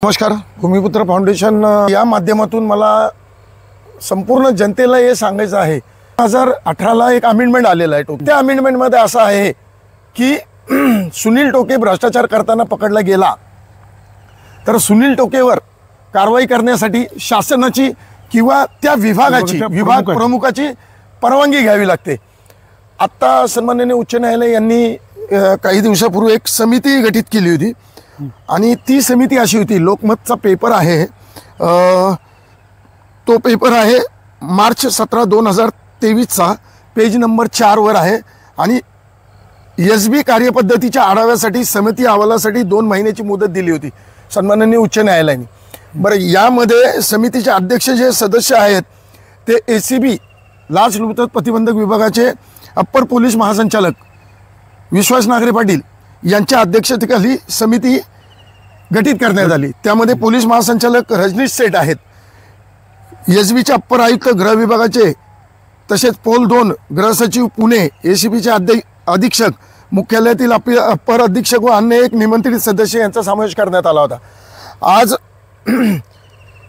नमस्कार. भूमिपुत्र फाउंडेशन या माध्यमातून मला संपूर्ण जनतेला हे सांगायचं आहे, 2018ला एक अमेंडमेंट आलेला आहे. त्या अमेंडमेंटमध्ये असं आहे की सुनील टोके भ्रष्टाचार करताना पकडला गेला तर सुनील टोकेवर कारवाई करण्यासाठी शासनाची किंवा त्या विभाग प्रमुखाची परवानगी घ्यावी लागते. आत्ता सन्माननीय उच्च न्यायालय यांनी काही दिवसापूर्वी एक समिती गठीत केली होती आणि ती समिती अशी होती. लोकमतचा पेपर आहे, तो पेपर आहे मार्च 17, 2023चा, पेज नंबर 4 वर आहे. आणि SB कार्यपद्धतीच्या आढाव्यासाठी समिती अहवालासाठी 2 महिन्याची मुदत दिली होती सन्माननीय उच्च न्यायालयाने. बरं, यामध्ये समितीचे अध्यक्ष जे सदस्य आहेत ते ACB लाचलुचपत प्रतिबंधक विभागाचे अप्पर पोलीस महासंचालक विश्वास नागरे पाटील यांच्या अध्यक्षतेखाली समिती गठीत करण्यात आली. त्यामध्ये पोलीस महासंचालक रजनीश सेठ आहेत, SBचे अप्पर आयुक्त गृह विभागाचे, तसेच पोल 2 गृह सचिव पुणे, ACBचे अधीक्षक, मुख्यालयातील अप्पर अधीक्षक व अन्य एक निमंत्रित सदस्य यांचा समावेश करण्यात आला होता. आज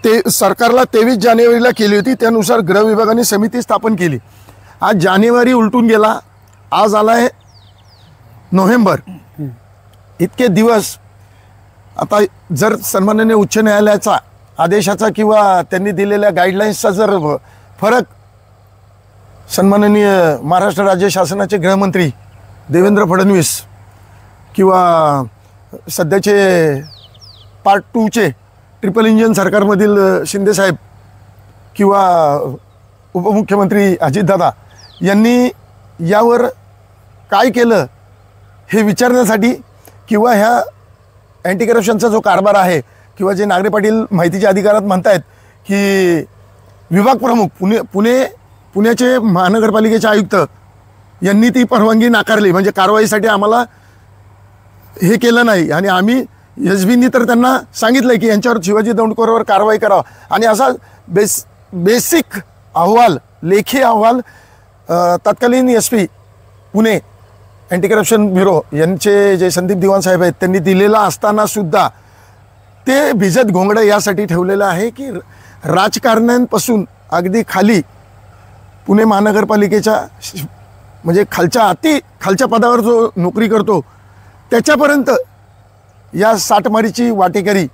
ते सरकारला 23 जानेवारीला केली होती. त्यानुसार गृह विभागाने समिती स्थापन केली. आज जानेवारी उलटून गेला, आज आला आहे नोव्हेंबर. इतके दिवस आता जर सन्माननीय उच्च न्यायालयाचा आदेशाचा किंवा त्यांनी दिलेल्या गाईडलाईन्सचा जर फरक सन्माननीय महाराष्ट्र राज्य शासनाचे गृहमंत्री देवेंद्र फडणवीस किंवा सध्याचे पार्ट 2चे ट्रिपल इंजिन सरकारमधील शिंदेसाहेब किंवा उपमुख्यमंत्री अजितदादा यांनी यावर काय केलं हे विचारण्यासाठी किंवा ह्या अँटी करप्शनचा जो कारभार आहे किंवा जे नागरे पाटील माहितीच्या अधिकारात म्हणतायत की विभाग प्रमुख पुण्याचे महानगरपालिकेचे आयुक्त यांनी ती परवानगी नाकारली, म्हणजे कारवाईसाठी आम्हाला हे केलं नाही. आणि आम्ही SBनी तर त्यांना सांगितलं की यांच्यावर शिवाजी दौंडकरवर कारवाई करावा. आणि असा बेसिक अहवाल, लेखी अहवाल तत्कालीन SP Pune anti corruption bureau यांचे जे संदीप दिवाण साहेब आहेत त्यांनी दिलेला असताना सुद्धा ते भिजत घोंगडं यासाठी ठेवलेलं आहे की राजकारण्यांपासून अगदी खाली पुणे महानगरपालिकेच्या म्हणजे खालच्या पदावर जो नोकरी करतो त्याच्यापर्यंत या साठमारीची वाटेकरी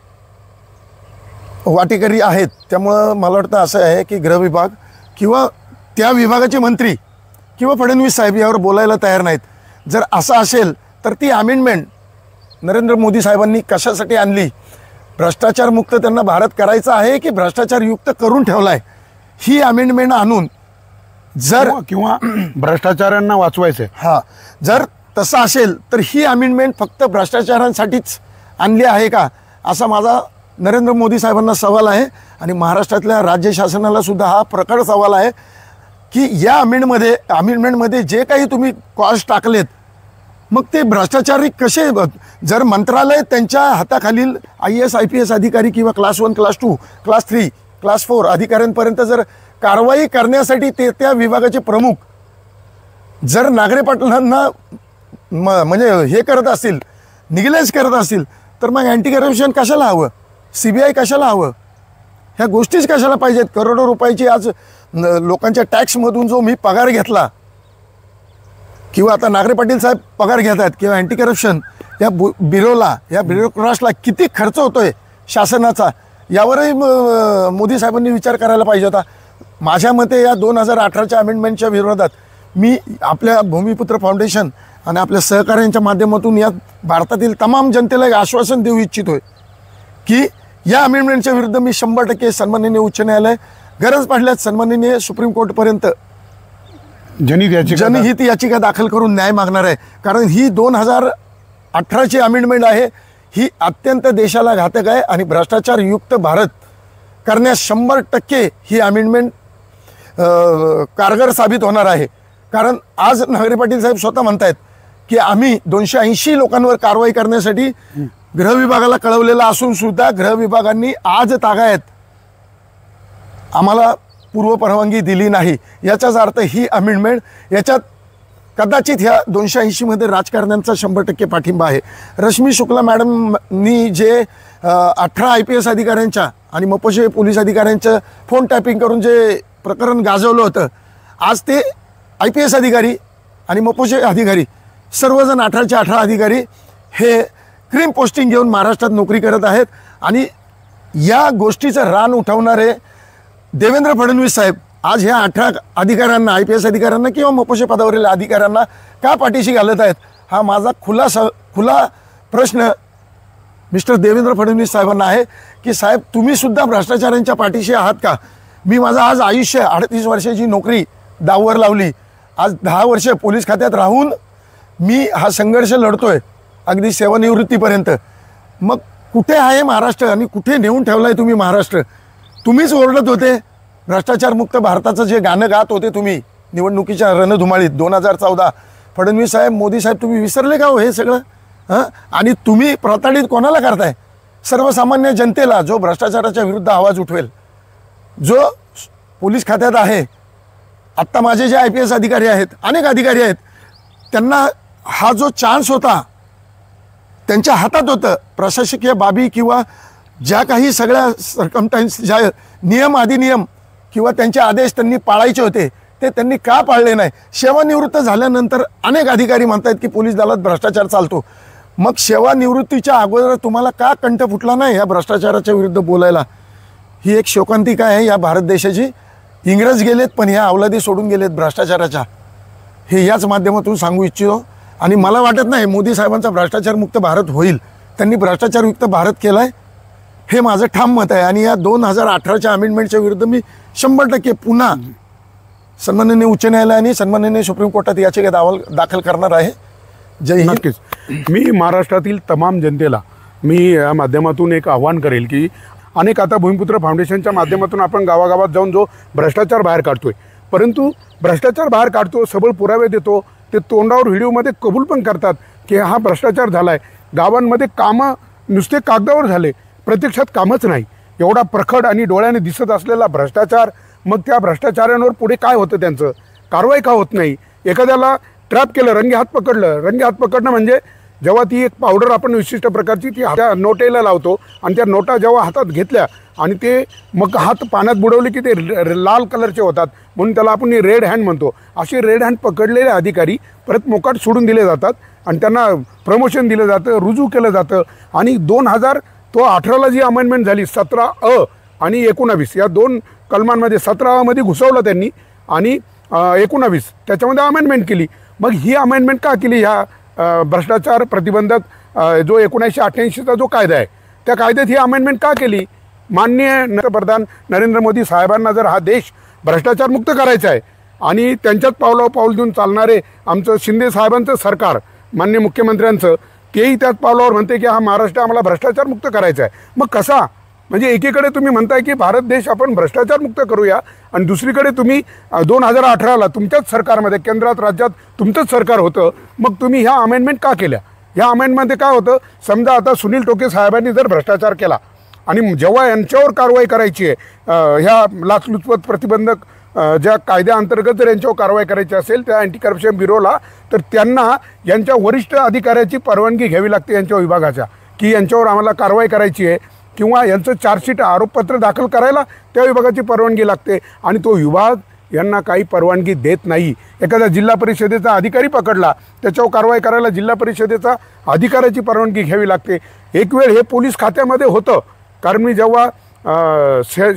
आहेत. त्यामुळं मला वाटतं असं आहे की गृह विभाग किंवा त्या विभागाचे मंत्री किंवा फडणवीस साहेब यावर बोलायला तयार नाहीत. जर असं असेल तर ती अमेंडमेंट नरेंद्र मोदी साहेबांनी कशासाठी आणली? भ्रष्टाचारमुक्त त्यांना भारत करायचा आहे की भ्रष्टाचारयुक्त करून ठेवला आहे? ही अमेंडमेंट आणून जर किंवा भ्रष्टाचारांना वाचवायचं, हां, जर तसं असेल तर ही अमेंडमेंट फक्त भ्रष्टाचारांसाठीच आणली आहे का, असा माझा नरेंद्र मोदी साहेबांना सवाल आहे. आणि महाराष्ट्रातल्या राज्य शासनाला सुद्धा हा प्रखर सवाल आहे की या अमेंडमेंटमध्ये जे काही तुम्ही कॉस्ट टाकलेत मग ते भ्रष्टाचारी कसे, जर मंत्रालय त्यांच्या हाताखालील IAS IPS अधिकारी किंवा क्लास 1 क्लास 2 क्लास 3 क्लास 4 अधिकाऱ्यांपर्यंत जर कारवाई करण्यासाठी ते त्या विभागाचे प्रमुख जर नागरे पाटलांना म्हणजे हे करत असतील, निग्लेज करत असतील, तर मग अँटी करप्शन कशाला हवं? CBI कशाला हवं? ह्या गोष्टीच कशाला पाहिजेत? करोडो रुपयाची आज लोकांच्या टॅक्समधून जो मी पगार घेतला किंवा आता नागरे पाटील साहेब पगार घेत आहेत किंवा अँटी करप्शन या ब्युरोक्राट्सला किती खर्च होतोय शासनाचा, यावरही मोदी साहेबांनी विचार करायला पाहिजे होता. माझ्या मते या 2018च्या अमेंडमेंटच्या विरोधात मी आपल्या भूमिपुत्र फाउंडेशन आणि आपल्या सहकाऱ्यांच्या माध्यमातून या भारतातील तमाम जनतेला एक आश्वासन देऊ इच्छितोय की या अमेंडमेंटच्या विरुद्ध मी 100% सन्माननीय उच्च न्यायालय, गरज पडल्यास सन्माननीय सुप्रीम कोर्टपर्यंत जनहित याचिका दाखल करून न्याय मागणार आहे. कारण ही 2018ची अमेंडमेंट आहे, ही अत्यंत देशाला घातक आहे आणि भ्रष्टाचारयुक्त भारत करण्यास 100% ही अमेंडमेंट कारगर साबित होणार आहे. कारण आज नागरे पाटील साहेब स्वतः म्हणतायत की आम्ही 280 लोकांवर कारवाई करण्यासाठी गृह विभागाला कळवलेलं असून सुद्धा गृह विभागांनी आज तागायत आम्हाला पूर्व परवानगी दिली नाही. याचाच अर्थ ही अमेंडमेंट याच्यात कदाचित ह्या 280 मध्ये राजकारण्यांचा 100% पाठिंबा आहे. रश्मी शुक्ला मॅडमनी जे 18 IPS अधिकाऱ्यांच्या आणि मपोषे पोलीस अधिकाऱ्यांचं फोन टॅपिंग करून जे प्रकरण गाजवलं होतं, आज ते IPS अधिकारी आणि मपोषे अधिकारी सर्वजण 18चे 18 अधिकारी हे क्रीम पोस्टिंग घेऊन महाराष्ट्रात नोकरी करत आहेत. आणि या गोष्टीचं रान उठवणारे देवेंद्र फडणवीस साहेब आज ह्या 18 अधिकाऱ्यांना, IPS अधिकाऱ्यांना किंवा मपोषे पदावरील अधिकाऱ्यांना का पाठीशी घालत आहेत, हा माझा खुला प्रश्न मिस्टर देवेंद्र फडणवीस साहेबांना आहे की साहेब तुम्ही सुद्धा भ्रष्टाचारांच्या पाठीशी आहात का? मी माझं आज आयुष्य 38 वर्षाची नोकरी दाववर लावली, आज 10 वर्ष पोलीस खात्यात राहून मी हा संघर्ष लढतोय अगदी सेवानिवृत्तीपर्यंत. मग कुठे आहे महाराष्ट्र आणि कुठे नेऊन ठेवला आहे तुम्ही महाराष्ट्र? तुम्हीच ओरडत होते भ्रष्टाचारमुक्त भारताचं जे गाणं गात होते तुम्ही निवडणुकीच्या रणधुमाळीत 2014. फडणवीस साहेब, मोदी साहेब, तुम्ही विसरले का हो हे सगळं? आणि तुम्ही प्रताडित कोणाला करताय? सर्वसामान्य जनतेला, जो भ्रष्टाचाराच्या विरुद्ध आवाज उठवेल, जो पोलीस खात्यात आहे. आत्ता माझे जे IPS अधिकारी आहेत, अनेक अधिकारी आहेत, त्यांना हा जो चान्स होता त्यांच्या हातात होतं. प्रशासकीय बाबी किंवा ज्या काही सगळ्या सर्कमस्टन्स, ज्या नियम अधिनियम किंवा त्यांचे आदेश त्यांनी पाळायचे होते ते त्यांनी का पाळले नाही? सेवानिवृत्त झाल्यानंतर अनेक अधिकारी म्हणतात की पोलीस दलात भ्रष्टाचार चालतो. मग सेवानिवृत्तीच्या अगोदर तुम्हाला का कंठ फुटला नाही या भ्रष्टाचाराच्या विरुद्ध बोलायला? ही एक शोकांतिका आहे या भारत देशाची. इंग्रज गेलेत पण ह्या अवलादी सोडून गेलेत भ्रष्टाचाराच्या, हे याच माध्यमातून सांगू इच्छितो. आणि मला वाटत नाही मोदी साहेबांचा भ्रष्टाचारमुक्त भारत होईल. त्यांनी भ्रष्टाचारयुक्त भारत केला आहे हे माझं ठाम मत आहे. आणि या 2018च्या अमेंडमेंटच्या विरुद्ध मी 100% पुन्हा सन्माननीय उच्च न्यायालय आणि सन्माननीय सुप्रीम कोर्टात याचिका दाखल करणार आहे. जय हिंद. नक्कीच. मी महाराष्ट्रातील तमाम जनतेला मी या माध्यमातून एक आव्हान करेल की अनेक आता भूमिपुत्र फाउंडेशनच्या माध्यमातून आपण गावागावात जाऊन जो भ्रष्टाचार बाहेर काढतोय, परंतु भ्रष्टाचार बाहेर काढतो, सबळ पुरावे देतो, ते तोंडावर व्हिडिओमध्ये कबूल पण करतात की हा भ्रष्टाचार झाला आहे. गावांमध्ये कामं नुसते कागदावर झाले, प्रत्यक्षात कामच नाही. एवढा प्रखड आणि डोळ्याने दिसत असलेला भ्रष्टाचार, मग त्या भ्रष्टाचारांवर पुढे काय होतं, त्यांचं कारवाई का होत नाही? एखाद्याला ट्रॅप केलं, रंगे हात पकडलं. रंगे हात पकडणं म्हणजे जेव्हा ती एक पावडर आपण विशिष्ट प्रकारची ती त्या नोटेला लावतो आणि त्या नोटा जेव्हा हातात घेतल्या आणि ते मग हात पाण्यात बुडवले की ते लाल कलरचे होतात, म्हणून त्याला आपण रेड हँड म्हणतो. असे रेड हँड पकडलेले अधिकारी परत मोकाट सोडून दिले जातात आणि त्यांना प्रमोशन दिलं जातं, रुजू केलं जातं. आणि 2018ला जी अमेंडमेंट झाली 17A आणि 19 या 2 कलमांमध्ये 17मध्ये घुसवलं त्यांनी आणि 19 त्याच्यामध्ये अमेंडमेंट केली. मग ही अमेंडमेंट का केली? ह्या भ्रष्टाचार प्रतिबंधक जो 1988चा जो कायदा आहे त्या कायद्यात ही अमेंडमेंट का केली? माननीय पंतप्रधान नरेंद्र मोदी साहेबांना जर हा देश भ्रष्टाचारमुक्त करायचा आहे आणि त्यांच्याच पावलावर पाऊल देऊन चालणारे आमचं शिंदे साहेबांचं सरकार, माननीय मुख्यमंत्र्यांचं, तेही त्याच पावलावर म्हणते की हा महाराष्ट्र आम्हाला भ्रष्टाचारमुक्त करायचा आहे. मग कसा? म्हणजे एकीकडे तुम्ही म्हणताय की भारत देश आपण भ्रष्टाचारमुक्त करूया आणि दुसरीकडे तुम्ही 2018ला तुमच्याच सरकारमध्ये, केंद्रात राज्यात तुमचंच सरकार होतं, मग तुम्ही ह्या अमेंडमेंट का केल्या? ह्या अमेंडमेंटमध्ये काय होतं? समजा आता सुनील टोके साहेबांनी जर भ्रष्टाचार केला आणि जेव्हा यांच्यावर कारवाई करायची आहे, ह्या लाचलुचपत प्रतिबंधक ज्या कायद्याअंतर्गत जर यांच्यावर कारवाई करायची असेल त्या अँटी करप्शन ब्युरोला, तर त्यांना यांच्या वरिष्ठ अधिकाऱ्याची परवानगी घ्यावी लागते यांच्या विभागाच्या, की यांच्यावर आम्हाला कारवाई करायची आहे किंवा यांचं चार्जशीट आरोपपत्र दाखल करायला त्या विभागाची परवानगी लागते. आणि तो विभाग यांना काही परवानगी देत नाही. एखाद्या जिल्हा परिषदेचा अधिकारी पकडला, त्याच्यावर कारवाई करायला जिल्हा परिषदेचा अधिकाऱ्याची परवानगी घ्यावी लागते. एक वेळ हे पोलीस खात्यामध्ये होतं, कारण मी जेव्हा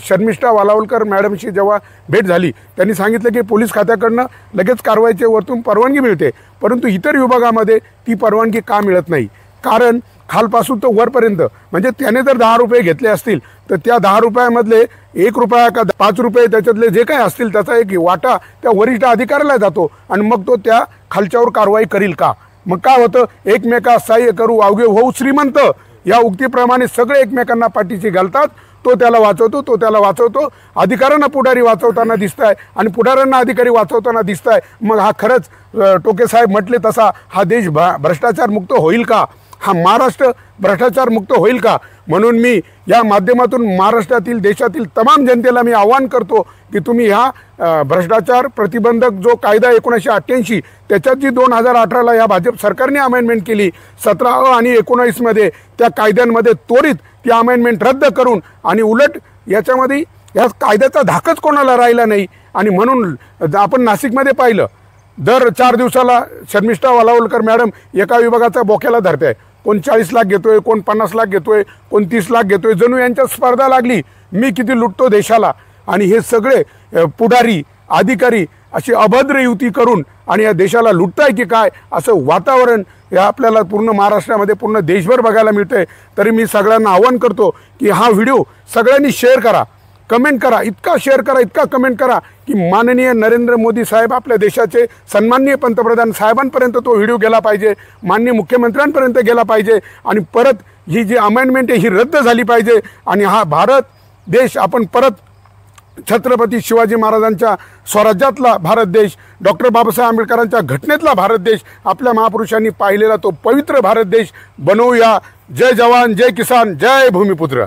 शर्मिष्ठा वालावलकर मॅडमशी जेव्हा भेट झाली, त्यांनी सांगितलं की पोलीस खात्याकडनं लगेच कारवाईचे वरतून परवानगी मिळते, परंतु इतर विभागामध्ये ती परवानगी का मिळत नाही? कारण खालपासून तर वरपर्यंत, म्हणजे त्याने जर 10 रुपये घेतले असतील तर त्या 10 रुपयामधले 1 रुपया का 5 रुपये त्याच्यातले जे काही असतील त्याचा एक वाटा त्या वरिष्ठ अधिकाऱ्याला जातो आणि मग तो त्या खालच्यावर कारवाई करील का? मग काय होतं? एकमेकास सहाय्य करू अवघे होऊ श्रीमंत या उक्तीप्रमाणे सगळे एकमेकांना पाठीशी घालतात. तो त्याला वाचवतो, तो त्याला वाचवतो. अधिकाऱ्यांना पुढारी वाचवताना दिसत आहे आणि पुढाऱ्यांना अधिकारी वाचवताना दिसत आहे. मग हा खरंच टोके साहेब म्हटले तसा हा देश भ्रष्टाचार मुक्त होईल का? हा महाराष्ट्र भ्रष्टाचार मुक्त होईल का? म्हणून मी या माध्यमातून महाराष्ट्रातील देशातील तमाम जनतेला मी आवाहन करतो की तुम्ही ह्या भ्रष्टाचार प्रतिबंधक जो कायदा 1988 त्याच्यात जी 2018ला या भाजप सरकारने अमेंडमेंट केली 17 आणि 19मध्ये त्या कायद्यांमध्ये त्वरित ती अमेंडमेंट रद्द करून आणि उलट याच्यामध्ये या कायद्याचा धाकच कोणाला राहिला नाही. आणि म्हणून आपण नाशिकमध्ये पाहिलं दर 4 दिवसाला शर्मिष्ठा वालावलकर मॅडम एका विभागाचा बोक्याला धरते. कोण 40 लाख घेतोय, कोण 50 लाख घेतोय, कोण 30 लाख घेतोय. जणू यांच्या स्पर्धा लागली मी किती लुटतो देशाला. आणि हे सगळे पुढारी अधिकारी अशी अभद्र युती करून आणि या देशाला लुटताय की काय असं वातावरण हे आपल्याला पूर्ण महाराष्ट्रामध्ये पूर्ण देशभर बघायला मिळतंय. तरी मी सगळ्यांना आवाहन करतो की हा व्हिडिओ सगळ्यांनी शेअर करा, कमेंट करा, इतका शेअर करा, इतका कमेंट करा की माननीय नरेंद्र मोदी साहेब आपल्या देशाचे सन्माननीय पंतप्रधान साहेबांपर्यंत तो व्हिडिओ गेला पाहिजे, माननीय मुख्यमंत्र्यांपर्यंत गेला पाहिजे आणि परत ही जी अमेंडमेंट आहे ही रद्द झाली पाहिजे. आणि हा भारत देश आपण परत छत्रपती शिवाजी महाराजांच्या स्वराज्यातला भारत देश, डॉक्टर बाबासाहेब आंबेडकरांच्या घटनेतला भारत देश, आपल्या महापुरुषांनी पाहिलेला तो पवित्र भारत देश बनवूया. जय जवान, जय किसान, जय भूमिपुत्र.